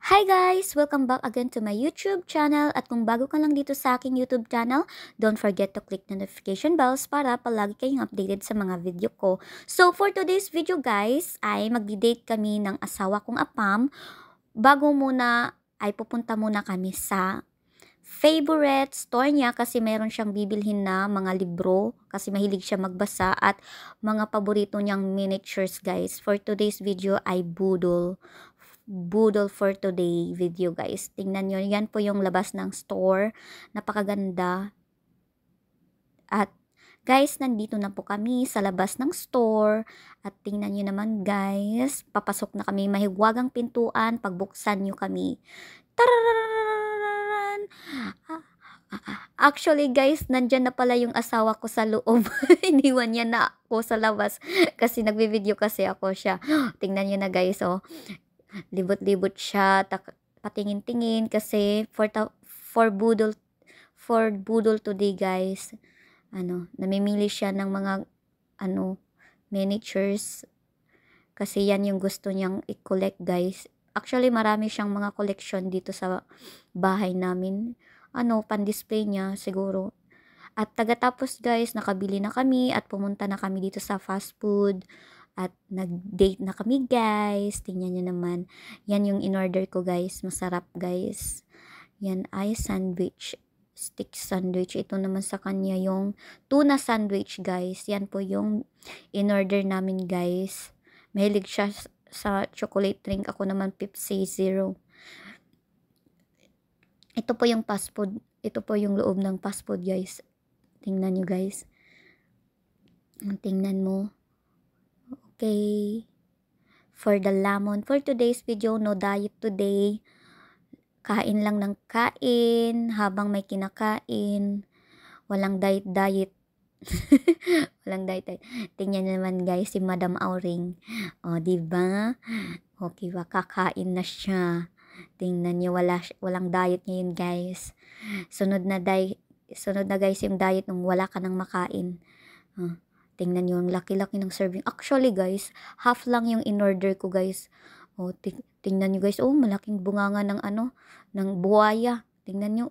Hi guys! Welcome back again to my YouTube channel at kung bago ka lang dito sa aking YouTube channel, don't forget to click the notification bells para palagi kayong updated sa mga video ko. So for today's video guys, ay magdi-date kami ng asawa kong apam. Bago muna ay pupunta muna kami sa favorite store niya kasi meron siyang bibilhin na mga libro kasi mahilig siya magbasa at mga paborito niyang miniatures guys. For today's video ay Boodle for today video guys. Tingnan nyo, yan po yung labas ng store. Napakaganda. At guys, nandito na po kami sa labas ng store. At tingnan nyo naman guys, papasok na kami. Mahigwagang pintuan, pagbuksan nyo kami. Tararan! Actually guys, nandyan na pala yung asawa ko sa loob. Iniwan niya na ako sa labas kasi nagbe-video kasi ako siya. Tingnan nyo na guys, oh. Libot-libot siya, patingin-tingin kasi for Boodle today guys. Namimili siya ng mga miniatures kasi yan yung gusto niyang i-collect guys. Actually marami siyang mga collection dito sa bahay namin. Pan-display niya siguro. At tagatapos guys, nakabili na kami at pumunta na kami dito sa fast food. At nag-date na kami guys. Tingnan nyo naman. Yan yung in-order ko guys. Masarap guys. Yan ay sandwich. Stick sandwich. Ito naman sa kanya yung tuna sandwich guys. Yan po yung in-order namin guys. Mahilig siya sa chocolate drink. Ako naman Pepsi Zero. Ito po yung fast food. Ito po yung loob ng fast food guys. Tingnan nyo guys. Tingnan mo. Okay. For the lemon. For today's video, no diet today. Kain lang ng kain. Habang may kinakain. Walang diet. Walang diet. Tingnan naman guys si Madam Auring. O, diba? Okay ba? Kakain na siya. Tingnan niyo, walang diet ngayon guys. Sunod na guys yung diet nung wala ka nang makain. Tingnan nyo, ang laki-laki ng serving. Actually guys, half lang yung in-order ko guys. Tingnan nyo guys, malaking bunganga ng ng buhaya. Tingnan nyo,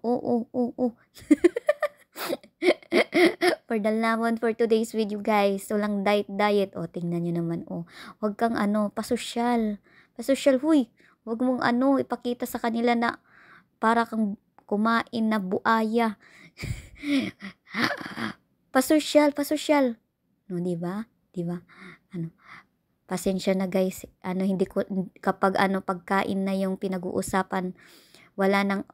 For the lemon for today's video guys. Walang diet. Tingnan nyo naman, Huwag kang pasosyal. Pasosyal, huy. Huwag mong ipakita sa kanila na para kang kumain na buhaya. Pasosyal. No, di ba? Pasensya na guys. Hindi ko kapag pagkain na yung pinag-uusapan, wala nang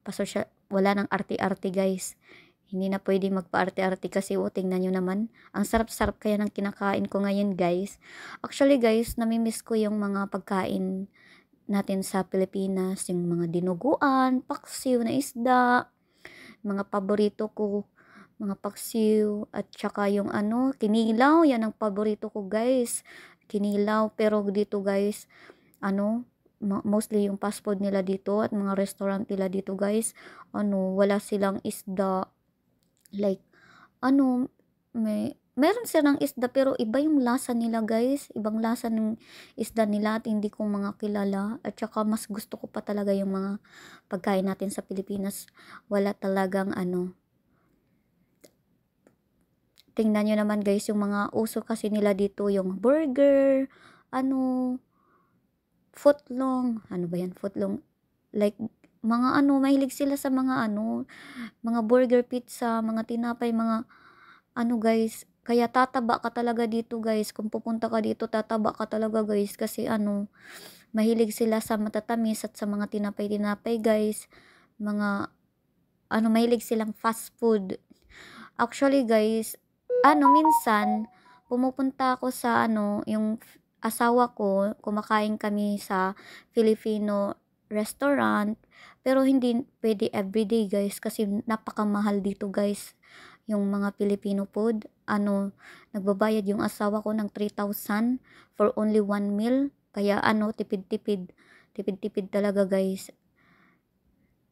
pasosyal, wala nang arte-arte guys. Hindi na pwede magpa-arte-arte kasi tingnan nyo naman. Ang sarap-sarap kaya ng kinakain ko ngayon guys. Actually guys, namimiss ko yung mga pagkain natin sa Pilipinas, yung mga dinuguan, paksiw na isda, mga paborito ko. Mga paksiw at saka yung kinilaw, yan ang paborito ko guys. Kinilaw, pero dito guys, mostly yung fast food nila dito at mga restaurant nila dito guys, wala silang isda. Like, meron silang isda pero iba yung lasa nila guys. Ibang lasa ng isda nila at hindi ko mga kilala. At saka mas gusto ko pa talaga yung mga pagkain natin sa Pilipinas. Wala talagang tingnan nyo naman guys, yung mga uso kasi nila dito, yung burger, footlong, ba yan, footlong, like, mga mahilig sila sa mga mga burger, pizza, mga tinapay, mga guys, kaya tataba ka talaga dito guys, kung pupunta ka dito, tataba ka talaga guys, kasi mahilig sila sa matatamis at sa mga tinapay guys, mga, mahilig silang fast food. Actually guys, minsan, pumupunta ako sa yung asawa ko, kumakain kami sa Filipino restaurant, pero hindi pwede everyday guys, kasi napakamahal dito guys, yung mga Filipino food, nagbabayad yung asawa ko ng 3,000 for only one meal, kaya tipid-tipid talaga guys.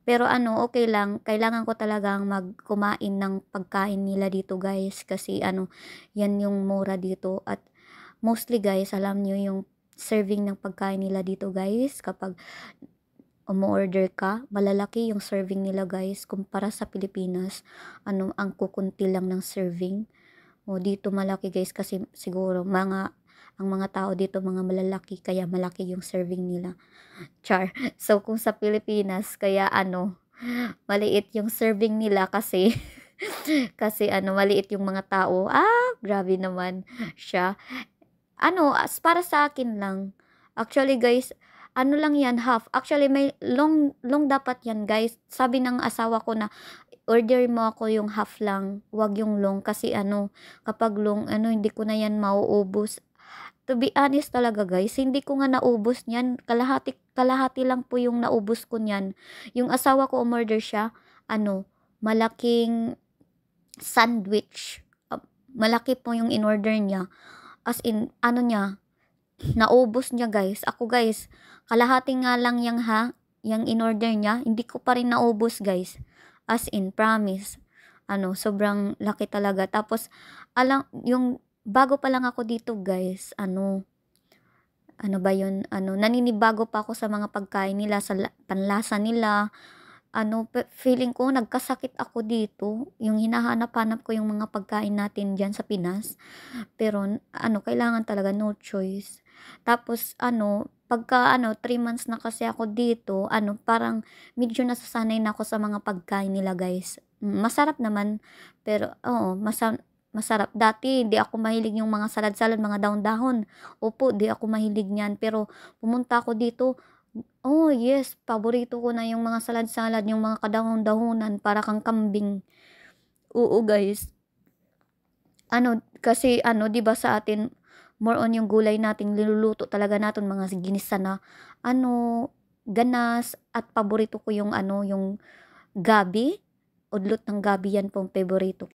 Pero okay lang, kailangan ko talagang kumain ng pagkain nila dito guys, kasi yan yung mura dito. At mostly guys, alam nyo yung serving ng pagkain nila dito guys, kapag umu-order ka, malalaki yung serving nila guys kumpara sa Pilipinas. Ano, ang kukunti lang ng serving. O dito malaki guys kasi siguro ang mga tao dito mga malalaki kaya malaki yung serving nila. Char. So kung sa Pilipinas kaya maliit yung serving nila kasi kasi maliit yung mga tao. Grabe naman siya. As para sa akin lang. Actually guys, lang yan, half. Actually may long dapat yan guys. Sabi ng asawa ko na order mo ako yung half lang, wag yung long kasi kapag long hindi ko na yan mauubos. To be honest talaga guys, hindi ko nga naubos niyan. Kalahati lang po yung naubos ko niyan. Yung asawa ko umorder siya, malaking sandwich. Malaki po yung in-order niya. As in, niya, naubos niya guys. Ako guys, kalahati nga lang yung in-order niya, hindi ko pa rin naubos guys. As in, promise. Sobrang laki talaga. Tapos, yung bago pa lang ako dito guys, ano ba yun, naninibago pa ako sa mga pagkain nila, sa panlasa nila, feeling ko nagkasakit ako dito, yung hinahanap-hanap ko yung mga pagkain natin dyan sa Pinas, pero kailangan talaga, no choice. Tapos pagka 3 months na kasi ako dito, parang medyo nasasanay na ako sa mga pagkain nila guys. Masarap naman, pero oo, masarap. Dati hindi ako mahilig yung mga salad-salad, mga dahon-dahon. Opo, di ako mahilig niyan. Pero pumunta ako dito, oh yes, paborito ko na yung mga salad-salad, yung mga kadahon-dahonan, para kang kambing. Oo guys. Kasi 'di ba sa atin, more on yung gulay nating niluluto talaga natin, mga ginisa na ganas, at paborito ko yung yung gabi. Udlot ng gabi yan pong paborito